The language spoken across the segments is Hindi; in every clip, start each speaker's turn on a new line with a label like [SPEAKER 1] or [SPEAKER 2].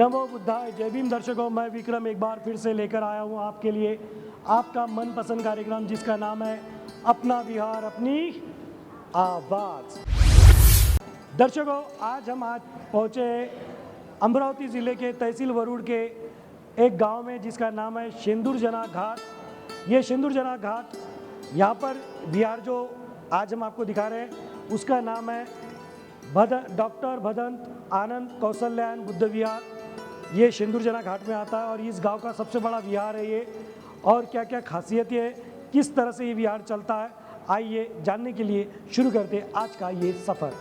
[SPEAKER 1] नमो बुद्धाय। जय भीम दर्शकों, मैं विक्रम एक बार फिर से लेकर आया हूँ आपके लिए आपका मनपसंद कार्यक्रम जिसका नाम है अपना बिहार अपनी आवाज़। दर्शकों, आज पहुँचे अमरावती ज़िले के तहसील वरुड़ के एक गांव में जिसका नाम है शेंदुरजना घाट। ये शेंदुरजना घाट, यहाँ पर विहार जो आज हम आपको दिखा रहे हैं उसका नाम है डॉक्टर भदंत आनंद कौशल्यायन बुद्ध विहार। ये शेंदुरजना घाट में आता है और इस गांव का सबसे बड़ा विहार है ये। और क्या क्या खासियत है, किस तरह से ये विहार चलता है, आइए जानने के लिए शुरू करते हैं आज का ये सफ़र।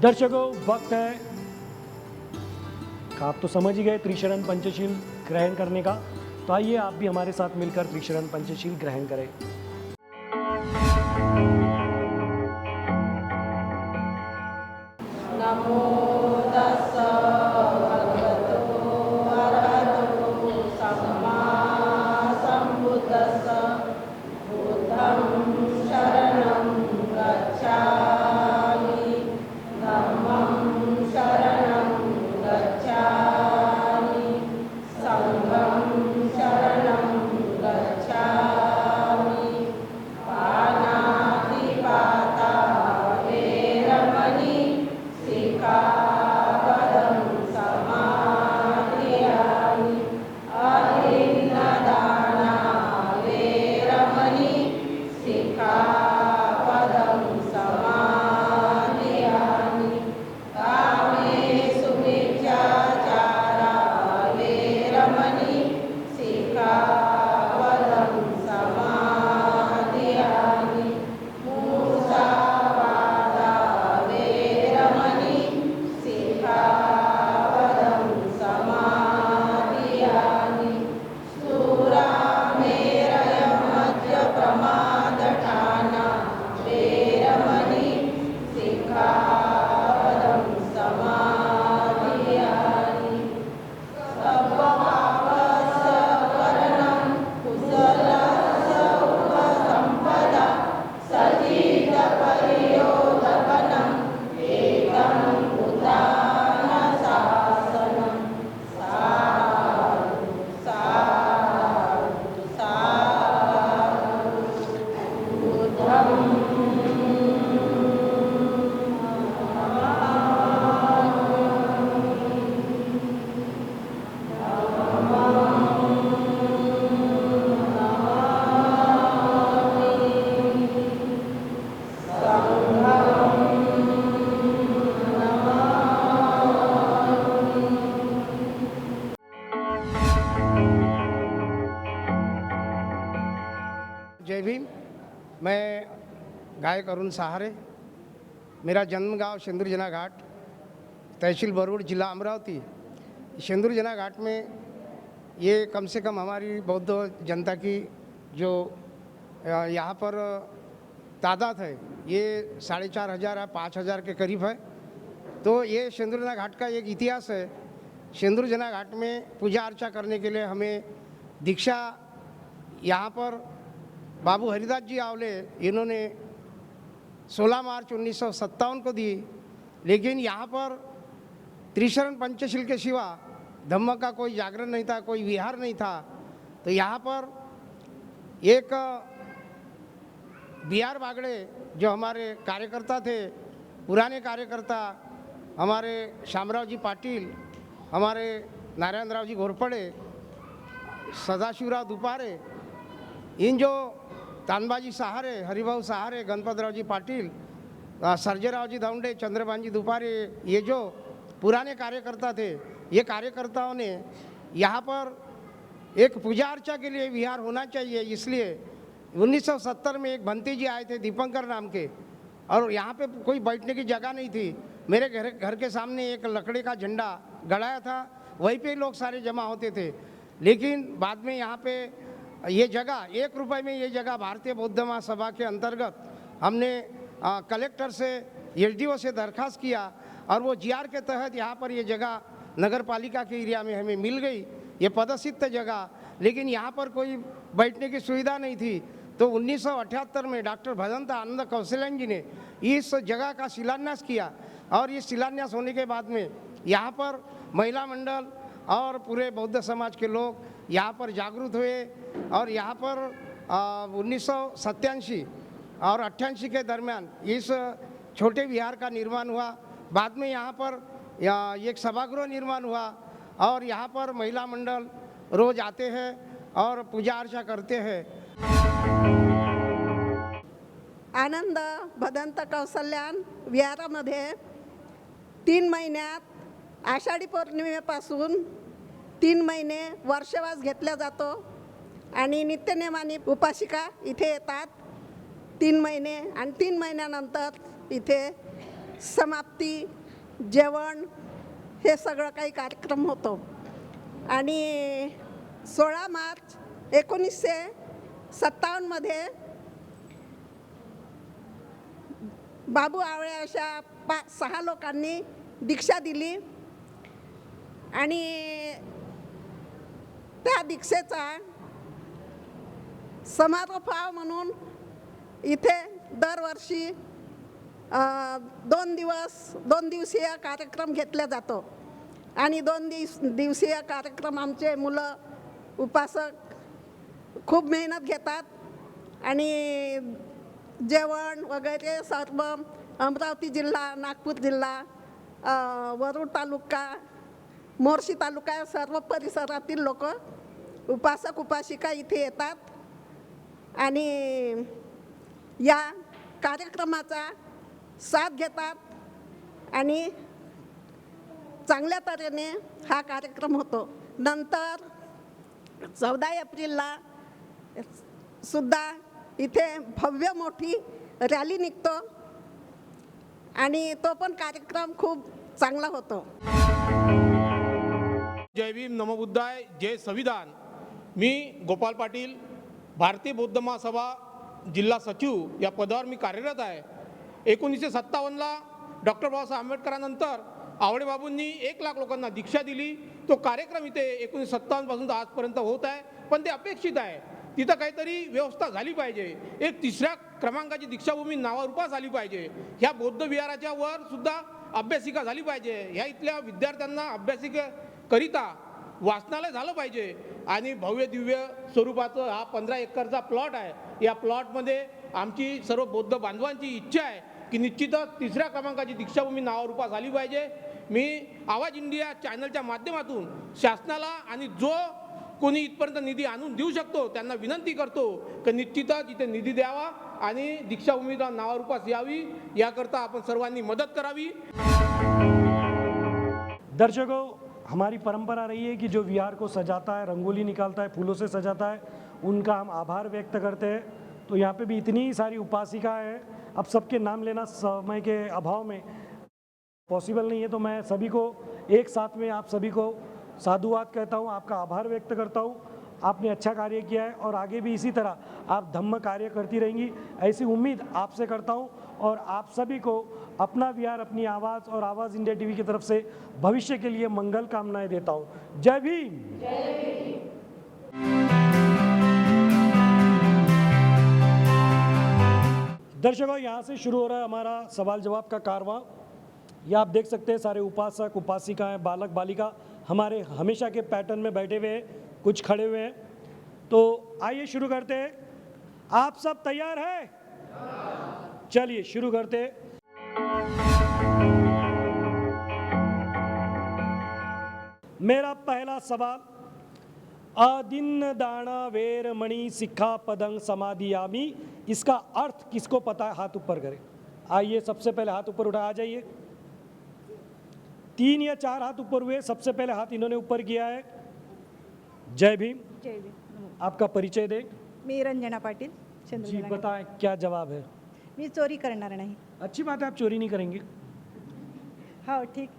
[SPEAKER 1] दर्शकों, वक्त है, आप तो समझ ही गए, त्रिशरण पंचशील ग्रहण करने का। तो आइए आप भी हमारे साथ मिलकर त्रिशरण पंचशील ग्रहण करें।
[SPEAKER 2] नमो तस्स भगवतो अरहतो सम्मा सम्बुद्धस्स। बुद्धं शरणं गच्छामि, धम्मं शरणं गच्छामि, संघं शरणं गच्छामि। पाणातिपाता वेरमणि सिक्खापदं समादयामि। अहिंसादाना वेरमणि सिक्खापदं समादयामि। कामेषु मिथ्याचारा वेरमणि सिक्खापदं समादयामि। मुसावादा वेरमणि सिक्खापदं समादयामि। सुरामेरयमद्यप्रमादठाना वेरमणि सिक्खापदं समादयामि। सर्वपापस्सकरणं कुशलस्य उपसम्पदा सचित्तपरियोदकनम् एकं बुद्धानुशासनं। साधु साधु साधु। बुद्धं
[SPEAKER 3] जय भीम। मैं गायक अरुण सहारे। मेरा जन्म गांव शेंदुरजना घाट, तहसील वरुड़, जिला अमरावती। शेंदुरजना घाट में ये कम से कम हमारी बौद्ध जनता की जो यहाँ पर तादाद है ये 4,500 या 5,000 के करीब है। तो ये शेंदुरजना घाट का एक इतिहास है। शेंदुरजना घाट में पूजा अर्चा करने के लिए हमें दीक्षा यहाँ पर बाबू हरिदास जी आवले, इन्होंने 16 मार्च 1957 को दी। लेकिन यहाँ पर त्रिशरण पंचशील के सिवा धम्म का कोई जागरण नहीं था, कोई विहार नहीं था। तो यहाँ पर एक बिहार बागड़े जो हमारे कार्यकर्ता थे, पुराने कार्यकर्ता, हमारे शामराव जी पाटिल, हमारे नारायणराव जी घोरपड़े, सदाशिवराव दुपारे, इन जो तानबाजी सहारे, हरिभाऊ सहारे, गणपतराव जी पाटिल, सर्जेराव जी दौंडे, चंद्रभान जी दुपारे, ये जो पुराने कार्यकर्ता थे, ये कार्यकर्ताओं ने यहाँ पर एक पूजा अर्चा के लिए विहार होना चाहिए, इसलिए 1970 में एक भंती जी आए थे दीपंकर नाम के, और यहाँ पे कोई बैठने की जगह नहीं थी। मेरे घर के सामने एक लकड़ी का झंडा गड़ाया था, वहीं पे लोग सारे जमा होते थे। लेकिन बाद में यहाँ पे ये जगह 1 रुपए में ये जगह भारतीय बौद्ध महासभा के अंतर्गत हमने कलेक्टर से एसडीओ से दरखास्त किया, और वो जीआर के तहत यहाँ पर ये जगह नगर पालिका के एरिया में हमें मिल गई, ये पदसिद्ध जगह। लेकिन यहाँ पर कोई बैठने की सुविधा नहीं थी, तो 1978 में डॉक्टर भजंत आनंद कौशल्यान जी ने इस जगह का शिलान्यास किया, और ये शिलान्यास होने के बाद में यहाँ पर महिला मंडल और पूरे बौद्ध समाज के लोग यहाँ पर जागरूक हुए, और यहाँ पर 1987 और 88 के दरमियान इस छोटे विहार का निर्माण हुआ। बाद में यहाँ पर एक सभागृह निर्माण हुआ, और यहाँ पर महिला मंडल रोज आते हैं और पूजा अर्चा करते हैं।
[SPEAKER 4] आनंद भदंत कौशल्यान विहारामध्ये 3 महिन्यात आषाढी पौर्णिमेपासून 3 महिने वर्षवास घेतला जातो, आणि नित्यनेमाने उपासिका इथे येतात 3 महिने, आणि 3 महिन्यानंतर इथे समाप्ती, जेवण, हे सगळं काही कार्यक्रम होतो। आणि 16 मार्च 1957 मध्ये बाबू आवळे अशा 5-6 लोकांनी दीक्षा दिली, आणि त्या दीक्षेचा समारोप म्हणून इथे दरवर्षी 2 दिवसीय कार्यक्रम घेतला जातो, आणि 2 दिवसीय कार्यक्रम आमचे मुलं उपासक खूप मेहनत घेतात, आणि जेवण वगैरे सर्व अमरावती जिल्हा, नागपूर जिल्हा, वरुड तालुका, मोर्शी तालुका सर्व परिसरातील लोक उपासक उपासिका इथे येतात, आणि या कार्यक्रमाचा साथ घेतात, आणि चांगल्या तऱ्हेने हा कार्यक्रम होतो। नंतर 14 एप्रिलला सुद्धा इथे भव्य मोठी रॅली निघतो, आणि तो पण कार्यक्रम खूप चांगला होतो।
[SPEAKER 5] जय भीम, नमो बुद्धाय, जय संविधान। मी गोपाल पाटील, भारतीय बौद्ध महासभा जिल्हा सचिव या पदावर मी कार्यरत आहे। 1957ला डॉक्टर बाबासाहेब आंबेडकरांनंतर आवळे बाबूंनी 1 लाख लोकांना दीक्षा दिली। तो कार्यक्रम इथे 1957 पासून आजपर्यंत होत आहे, पण ते अपेक्षित आहे, तिथं काहीतरी व्यवस्था झाली पाहिजे। एक 3ऱ्या क्रमांकाची दीक्षाभूमी नावारूपास आली पाहिजे। ह्या बौद्ध विहाराच्या वर सुद्धा अभ्यासिका झाली पाहिजे। ह्या इथल्या विद्यार्थ्यांना अभ्यासिकेकरिता वाचनालय झालं पाहिजे, आणि भव्य दिव्य स्वरूपाचं हा 15 एकरचा प्लॉट आहे। या प्लॉटमध्ये आमची सर्व बौद्ध बांधवांची इच्छा आहे की निश्चितच 3ऱ्या क्रमांकाची दीक्षाभूमी नावारूपास आली पाहिजे। मी आवाज इंडिया चॅनलच्या माध्यमातून शासनाला आणि जो कोणी इथपर्यंत निधी आणून देऊ शकतो त्यांना विनंती करतो की निश्चितच इथे निधी द्यावा आणि दीक्षाभूमीला नावारूपास यावी, याकरता आपण सर्वांनी मदत करावी।
[SPEAKER 1] दर्शकों, हमारी परंपरा रही है कि जो विहार को सजाता है, रंगोली निकालता है, फूलों से सजाता है, उनका हम आभार व्यक्त करते हैं। तो यहाँ पे भी इतनी सारी उपासिका है, अब सबके नाम लेना समय के अभाव में पॉसिबल नहीं है, तो मैं सभी को एक साथ में आप सभी को साधुवाद कहता हूँ, आपका आभार व्यक्त करता हूँ। आपने अच्छा कार्य किया है और आगे भी इसी तरह आप धम्म कार्य करती रहेंगी, ऐसी उम्मीद आपसे करता हूँ। और आप सभी को अपना विहार, अपनी आवाज़ और आवाज़ इंडिया टीवी की तरफ से भविष्य के लिए मंगल कामनाएं देता हूँ। जय भीम। दर्शकों, यहाँ से शुरू हो रहा है हमारा सवाल जवाब का कारवां। ये आप देख सकते हैं सारे उपासक उपासिकाएं, बालक बालिका हमारे हमेशा के पैटर्न में बैठे हुए हैं, कुछ खड़े हुए हैं। तो आइए शुरू करते हैं। आप सब तैयार हैं? चलिए शुरू करते हैं। मेरा पहला सवाल, आदिन्न दाना वेर मणि सिक्खा पदंग समाधियामी, इसका अर्थ किसको पता है? हाथ ऊपर करें। आइए, सबसे पहले हाथ ऊपर उठा, आ जाइए। 3 या 4 हाथ ऊपर हुए, सबसे पहले हाथ इन्होंने ऊपर किया है। जय भीम।
[SPEAKER 6] जय भीम।
[SPEAKER 1] आपका परिचय दें।
[SPEAKER 6] मी रंजना पाटील,
[SPEAKER 1] जी
[SPEAKER 6] चंद्रजना
[SPEAKER 1] बताएं क्या जवाब है।
[SPEAKER 6] मी चोरी करणार नाही.
[SPEAKER 1] अच्छी बात है, आप चोरी नहीं करेंगे।
[SPEAKER 6] हो ठीक.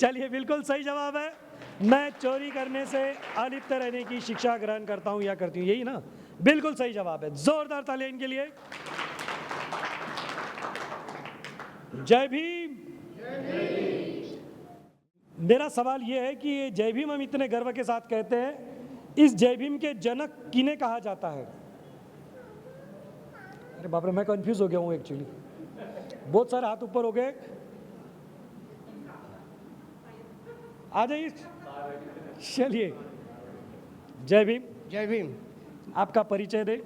[SPEAKER 1] चलिए बिल्कुल सही जवाब है। मैं चोरी करने से अलिप्त रहने की शिक्षा ग्रहण करता हूं या करती हूं, यही ना? बिल्कुल सही जवाब है। जोरदार तालियां इनके लिए। जय भीम। मेरा सवाल यह है कि ये जय भीम हम इतने गर्व के साथ कहते हैं, इस जय भीम के जनक किन्हें कहा जाता है? अरे बाप रे, मैं कंफ्यूज हो गया हूं एक्चुअली। बहुत सारे हाथ ऊपर हो गए। आ जाइए। चलिए, जय भीम।
[SPEAKER 3] जय भीम।
[SPEAKER 1] आपका परिचय दे।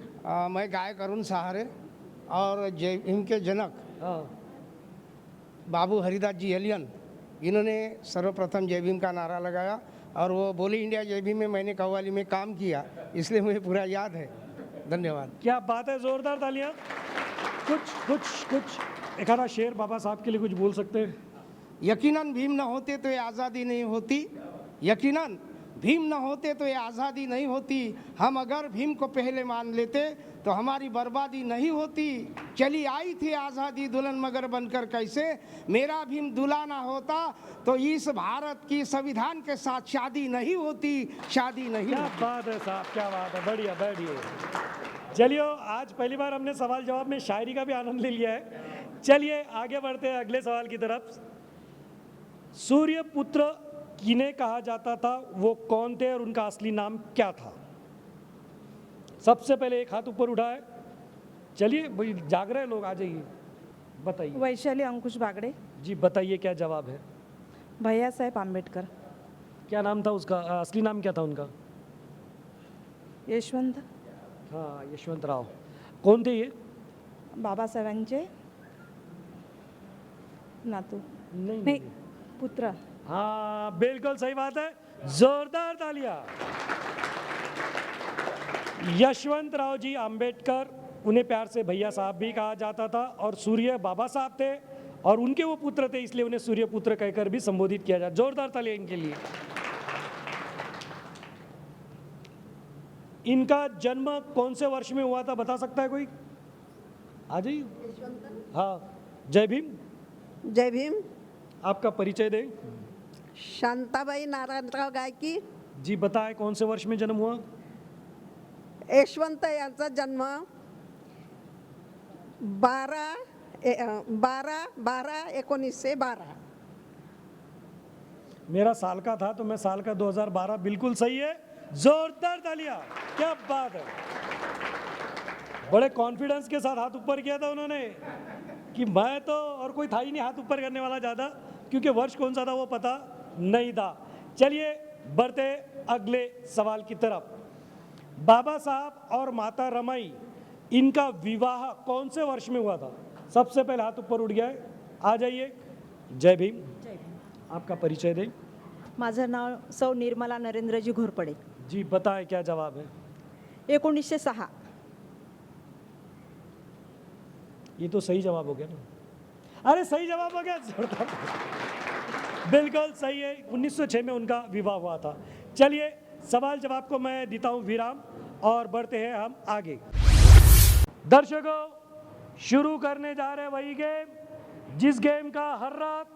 [SPEAKER 3] मैं गायक अरुण सहारे और जय भीम के जनक
[SPEAKER 1] हाँ,
[SPEAKER 3] बाबू हरिदास जी एलियन, इन्होंने सर्वप्रथम जय भीम का नारा लगाया और वो बोले इंडिया जय भीम में मैंने कव्वाली में काम किया, इसलिए मुझे पूरा याद है। धन्यवाद।
[SPEAKER 1] क्या बात है, जोरदार तालियां। कुछ एक आधा शेर बाबा साहब के लिए कुछ बोल सकते हैं?
[SPEAKER 3] यकीनन भीम न होते तो ये आज़ादी नहीं होती, यकीनन भीम न होते तो ये आज़ादी नहीं होती। हम अगर भीम को पहले मान लेते तो हमारी बर्बादी नहीं होती। चली आई थी आज़ादी दुल्हन मगर बनकर कैसे, मेरा भीम दूल्हा ना होता तो इस भारत की संविधान के साथ शादी नहीं होती, शादी नहीं
[SPEAKER 1] क्या
[SPEAKER 3] होती।
[SPEAKER 1] बात है साहब, क्या बात है, बढ़िया बढ़िया। चलिए, आज पहली बार हमने सवाल जवाब में शायरी का भी आनंद ले लिया है। चलिए आगे बढ़ते हैं अगले सवाल की तरफ। सूर्य पुत्र किन्हें कहा जाता था, वो कौन थे और उनका असली नाम क्या था? सबसे पहले एक हाथ ऊपर उठाए। चलिए भाई, जाग रहे लोग, आ जाइए, बताइए।
[SPEAKER 6] वैशाली अंकुश बागडे.
[SPEAKER 1] जी बताइए क्या जवाब है।
[SPEAKER 6] भैयासाहेब आंबेडकर.
[SPEAKER 1] क्या नाम था उसका, असली नाम क्या था उनका?
[SPEAKER 6] यशवंत.
[SPEAKER 1] हाँ, यशवंतराव। कौन थे ये?
[SPEAKER 6] बाबासाहेबांचे नातू.
[SPEAKER 1] नहीं,
[SPEAKER 6] नाही, पुत्र.
[SPEAKER 1] हाँ बिल्कुल सही बात है, जोरदार तालियां। यशवंतराव जी आंबेडकर, उन्हें प्यार से भैया साहब भी कहा जाता था, और सूर्य बाबा साहब थे और उनके वो पुत्र थे, इसलिए उन्हें सूर्य पुत्र कहकर भी संबोधित किया जाता। जोरदार तालियां इनके लिए। इनका जन्म कौन से वर्ष में हुआ था, बता सकता है कोई? आ जाइए। हाँ, जय भीम।
[SPEAKER 4] जय भीम।
[SPEAKER 1] आपका परिचय दें।
[SPEAKER 4] शांताबाई नारायणराव गायकी.
[SPEAKER 1] जी बताएं कौन से वर्ष में जन्म हुआ?
[SPEAKER 4] यशवंत यांचा जन्म 12/1912.
[SPEAKER 1] मेरा साल का था तो मैं साल का 2012। बिल्कुल सही है, जोरदार तालियां। क्या बात है, बड़े कॉन्फिडेंस के साथ हाथ ऊपर किया था उन्होंने कि मैं तो, और कोई था ही नहीं हाथ ऊपर करने वाला ज़्यादा, क्योंकि वर्ष कौन सा था वो पता नहीं था। चलिए बढ़ते अगले सवाल की तरफ। बाबा साहब और माता रमाई, इनका विवाह कौन से वर्ष में हुआ था? सबसे पहले हाथ ऊपर उठ गया है, आ जाइए। जय भीम। आपका परिचय दें।
[SPEAKER 6] माझं नाव सौ निर्मला नरेंद्रजी घोरपडे.
[SPEAKER 1] जी बताएं क्या जवाब है।
[SPEAKER 6] 1906.
[SPEAKER 1] ये तो सही जवाब हो गया ना? अरे सही जवाब हो गया, जोरदार। बिल्कुल सही है, 1906 में उनका विवाह हुआ था। चलिए सवाल जवाब को मैं देता हूं विराम और बढ़ते हैं हम आगे। दर्शकों, शुरू करने जा रहे वही गेम जिस गेम का हर रात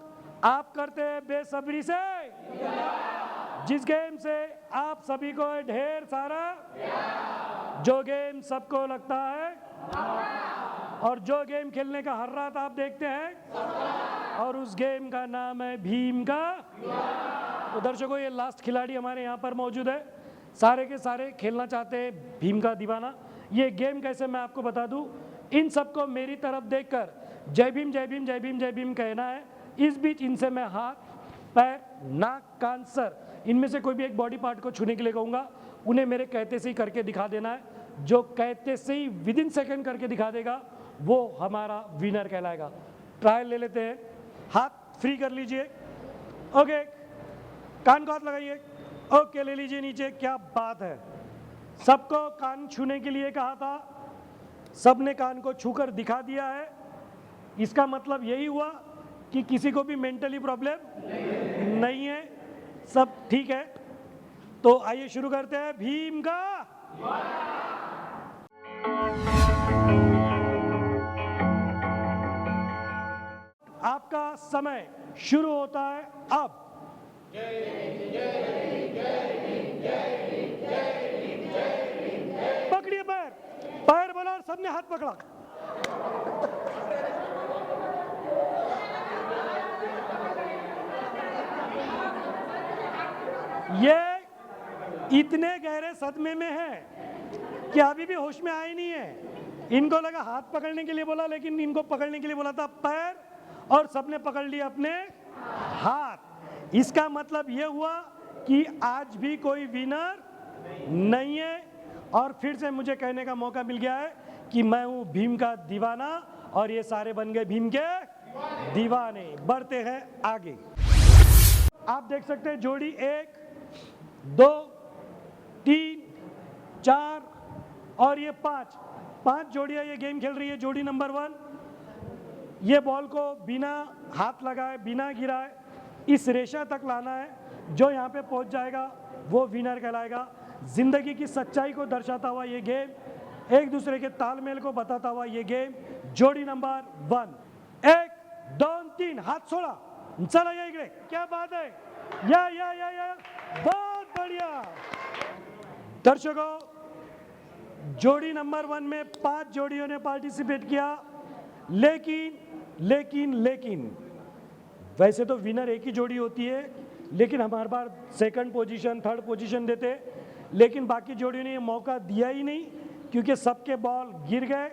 [SPEAKER 1] आप करते हैं बेसब्री से, जिस गेम से आप सभी को ढेर सारा, जो गेम सबको लगता है, और जो गेम खेलने का हर रात आप देखते हैं, और उस गेम का नाम है भीम का। तो दर्शकों, ये लास्ट खिलाड़ी हमारे यहाँ पर मौजूद है। सारे के सारे खेलना चाहते हैं भीम का दीवाना। ये गेम कैसे मैं आपको बता दूं, इन सबको मेरी तरफ देखकर जय भीम जय भीम जय भीम जय भीम कहना है। इस बीच इनसे मैं हाथ, पैर, नाक, कान, सर, इनमें से कोई भी एक बॉडी पार्ट को छूने के लिए कहूँगा। उन्हें मेरे कहते से ही करके दिखा देना है। जो कहते से ही विदिन सेकेंड करके दिखा देगा वो हमारा विनर कहलाएगा। ट्रायल ले लेते हैं। हाथ फ्री कर लीजिए। ओके, कान को हाथ लगाइए। ओके, ले लीजिए नीचे। क्या बात है, सबको कान छूने के लिए कहा था, सबने कान को छूकर दिखा दिया है। इसका मतलब यही हुआ कि किसी को भी मेंटली प्रॉब्लम नहीं है, सब ठीक है। तो आइए शुरू करते हैं भीम का। आपका समय शुरू होता है अब। पकड़िए पैर, पैर बोला और सबने हाथ पकड़ा। ये इतने गहरे सदमे में है कि अभी भी होश में आए नहीं है। इनको लगा हाथ पकड़ने के लिए बोला, लेकिन इनको पकड़ने के लिए बोला था पैर, और सबने पकड़ लिया अपने हाथ। इसका मतलब ये हुआ कि आज भी कोई विनर नहीं है। और फिर से मुझे कहने का मौका मिल गया है कि मैं हूं भीम का दीवाना और ये सारे बन गए भीम के दीवाने। बढ़ते हैं आगे। आप देख सकते हैं जोड़ी 1, 2, 3, 4 और ये 5 जोड़ियां ये गेम खेल रही है। जोड़ी नंबर 1 ये बॉल को बिना हाथ लगाए, बिना गिराए इस रेशा तक लाना है। जो यहाँ पे पहुँच जाएगा वो विनर कहलाएगा। जिंदगी की सच्चाई को दर्शाता हुआ ये गेम, एक दूसरे के तालमेल को बताता हुआ ये गेम। जोड़ी नंबर 1, 1, 2, 3, हाथ छोड़ा, चला ये इकडे, क्या बात है, या बहुत बढ़िया। दर्शकों, जोड़ी नंबर 1 में 5 जोड़ियों ने पार्टिसिपेट किया, लेकिन वैसे तो विनर एक ही जोड़ी होती है, लेकिन हमारे बार सेकंड पोजीशन, थर्ड पोजीशन देते, लेकिन बाकी जोड़ियों ने ये मौका दिया ही नहीं, क्योंकि सबके बॉल गिर गए।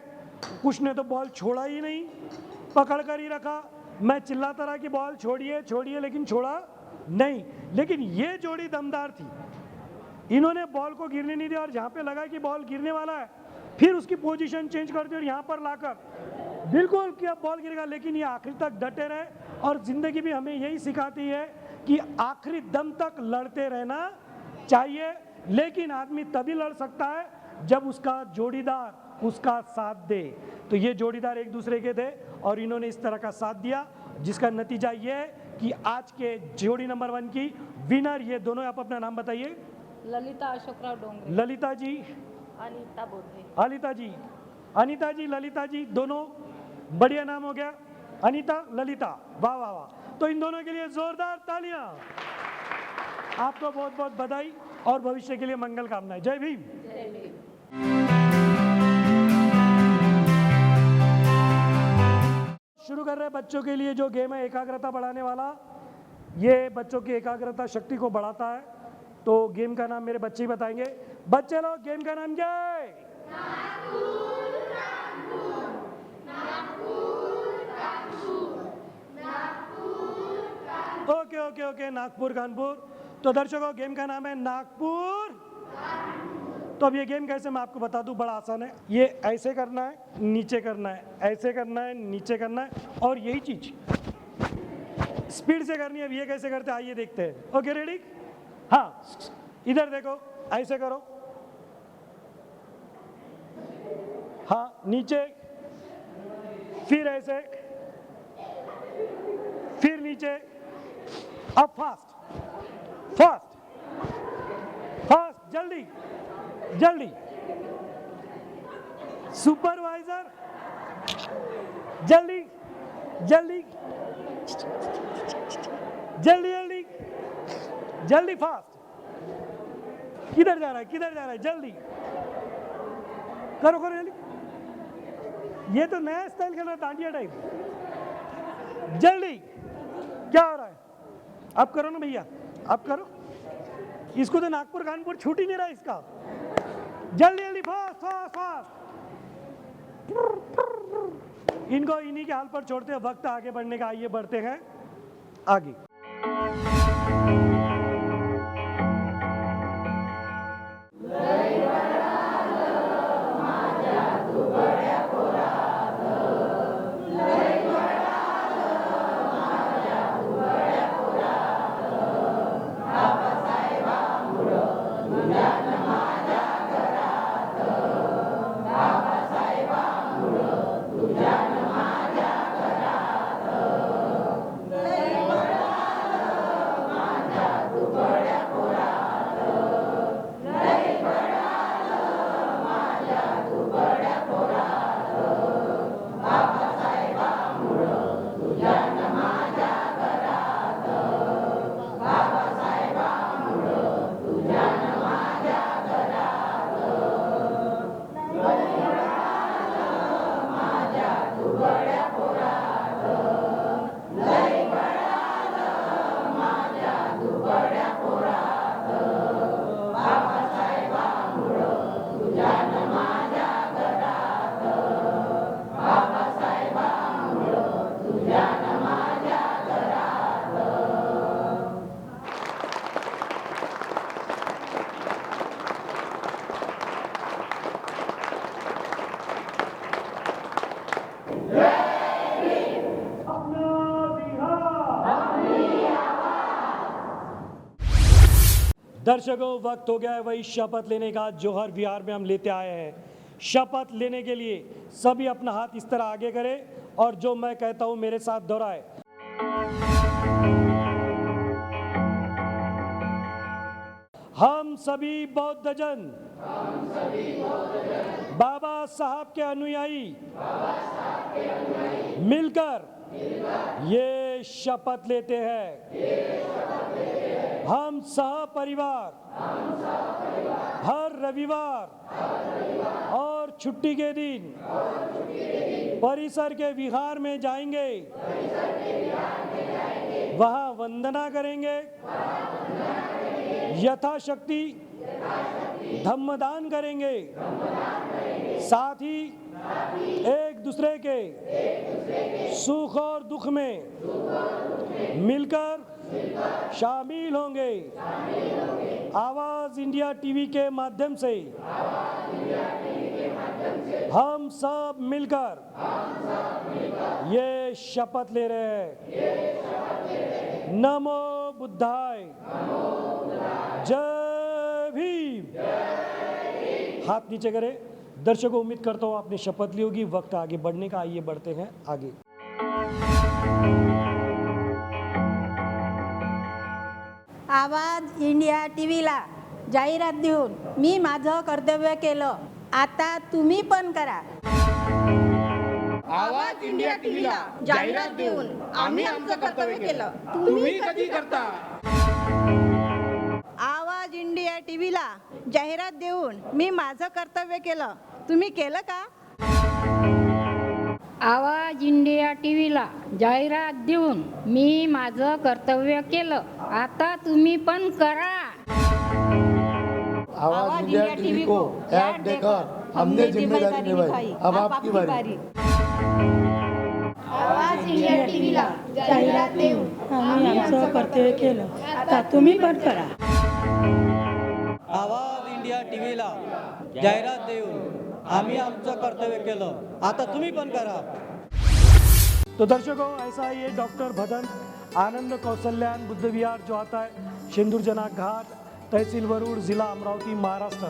[SPEAKER 1] कुछ ने तो बॉल छोड़ा ही नहीं, पकड़ कर ही रखा। मैं चिल्लाता रहा कि बॉल छोड़िए, लेकिन छोड़ा नहीं। लेकिन ये जोड़ी दमदार थी, इन्होंने बॉल को गिरने नहीं दिया, और जहाँ पे लगा कि बॉल गिरने वाला है फिर उसकी पोजीशन चेंज कर दी और यहाँ पर लाकर बिल्कुल कि अब बॉल गिरेगा, लेकिन ये आखिर तक डटे रहे। और जिंदगी भी हमें यही सिखाती है कि आखिरी दम तक लड़ते रहना चाहिए। लेकिन आदमी तभी लड़ सकता है जब उसका जोड़ीदार उसका साथ दे। तो ये जोड़ीदार एक दूसरे के थे और इन्होंने इस तरह का साथ दिया, जिसका नतीजा ये है कि आज के जोड़ी नंबर 1 की विनर ये दोनों। आप अपना नाम बताइए।
[SPEAKER 2] ललिता अशोकराव डोंगरे।
[SPEAKER 1] ललिता जी,
[SPEAKER 2] अनीता बोधे।
[SPEAKER 1] अनीता जी, ललिता जी, दोनों बढ़िया नाम हो गया। अनीता, ललिता, वाह वाह वाह। तो इन दोनों के लिए जोरदार तालियां। आपको बहुत बहुत बधाई और भविष्य के लिए मंगल कामनाएं। जय भीम।
[SPEAKER 2] जय भीम।
[SPEAKER 1] शुरू कर रहे हैं बच्चों के लिए जो गेम है एकाग्रता बढ़ाने वाला। ये बच्चों की एकाग्रता शक्ति को बढ़ाता है। तो गेम का नाम मेरे बच्चे ही बताएंगे। बच्चे लोग, गेम का नाम क्या है? ओके, नागपुर कानपुर। तो दर्शकों, गेम का नाम है नागपुर। तो अब ये गेम कैसे, मैं आपको बता दूं, बड़ा आसान है। ये ऐसे करना है, नीचे करना है, ऐसे करना है, नीचे करना है, और यही चीज स्पीड से करनी है। अब ये कैसे करते हैं आइए देखते हैं। Okay, ready? हाँ, इधर देखो, ऐसे करो, हाँ, नीचे, फिर ऐसे, फिर नीचे, अब फास्ट, जल्दी, सुपरवाइजर, जल्दी, फास्ट। किधर जा रहा है, जल्दी करो जल्दी। ये तो नया स्टाइल खेल रहा है, डांडिया टाइप। जल्दी, क्या हो रहा है? आप करो ना भैया, आप करो। इसको तो नागपुर कानपुर छूट ही नहीं रहा इसका। जल्दी, फास्ट। इनको इन्हीं के हाल पर छोड़ते हैं, वक्त आगे बढ़ने का। आइए बढ़ते हैं आगे। दर्शकों, वक्त हो गया है वही शपथ लेने का जो हर विहार में हम लेते आए हैं। शपथ लेने के लिए सभी अपना हाथ इस तरह आगे करें और जो मैं कहता हूं मेरे साथ दोहराए। हम सभी बौद्ध जन बाबा साहब के अनुयायी मिलकर ये शपथ लेते हैं। हम सह परिवार हर रविवार और छुट्टी के दिन परिसर के विहार में जाएंगे, वहां वंदना करेंगे, यथाशक्ति धम्मदान करेंगे, साथ ही एक दूसरे के सुख और दुख में मिलकर शामिल होंगे। आवाज इंडिया टीवी के माध्यम से हम सब मिलकर ये शपथ ले रहे हैं। नमो बुद्धाय, जय भीम। हाथ नीचे करें। दर्शकों, उम्मीद करता हूँ आपने शपथ ली होगी। वक्त आगे बढ़ने का, आइए बढ़ते हैं आगे।
[SPEAKER 7] आवाज इंडिया टीव्हीला जाहिरात देऊन मी माझं कर्तव्य केलं, आता तुम्ही पण करा।
[SPEAKER 5] आवाज इंडिया टीव्हीला जाहिरात देऊन आम्ही आमचं कर्तव्य केलं, तुम्ही कधी करता?
[SPEAKER 7] आवाज इंडिया टीव्हीला जाहिरात देऊन मी माझं कर्तव्य केलं, तुम्ही केलं का?
[SPEAKER 2] आवाज इंडिया टीव्हीला जाहिरात देऊन मी माझं कर्तव्य केलं, आता तुम्ही पण करा।
[SPEAKER 8] आवाज इंडिया टीवी को ऐड देकर हमने जिम्मेदारी निभाई, अब आपकी बारी।
[SPEAKER 7] आवाज इंडिया टीव्हीला जाहिरात देऊन
[SPEAKER 9] आम्ही आमचं कर्तव्य केलं, आता तुम्ही पण करा।
[SPEAKER 10] आवाज इंडिया टीव्हीला जाहिरात देऊन आम्ही आमचं कर्तव्य केलं, आता तुम्ही पण करा।
[SPEAKER 1] तो दर्शकों, ऐसा ही है डॉक्टर भदंत आनंद कौशल्यान बुद्ध विहार जो आता है शेंदुरजना घाट, तहसील वरुड़, ज़िला अमरावती, महाराष्ट्र।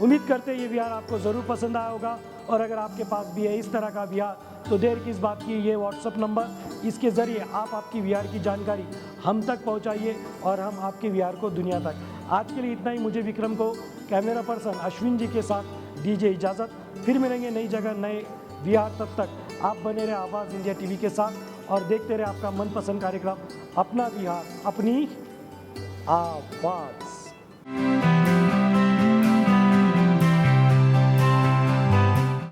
[SPEAKER 1] उम्मीद करते हैं ये विहार आपको ज़रूर पसंद आया होगा और अगर आपके पास भी है इस तरह का विहार तो देर किस बात की, ये व्हाट्सअप नंबर, इसके ज़रिए आप आपकी विहार की जानकारी हम तक पहुंचाइए और हम आपके विहार को दुनिया तक। आज के लिए इतना ही। मुझे विक्रम को कैमरा पर्सन अश्विन जी के साथ दीजिए इजाज़त। फिर मिलेंगे नई जगह नए विहार। तब तक आप बने रहे आवाज़ इंडिया टीवी के साथ और देखते रहे आपका मनपसंद कार्यक्रम अपना विहार अपनी आवाज़।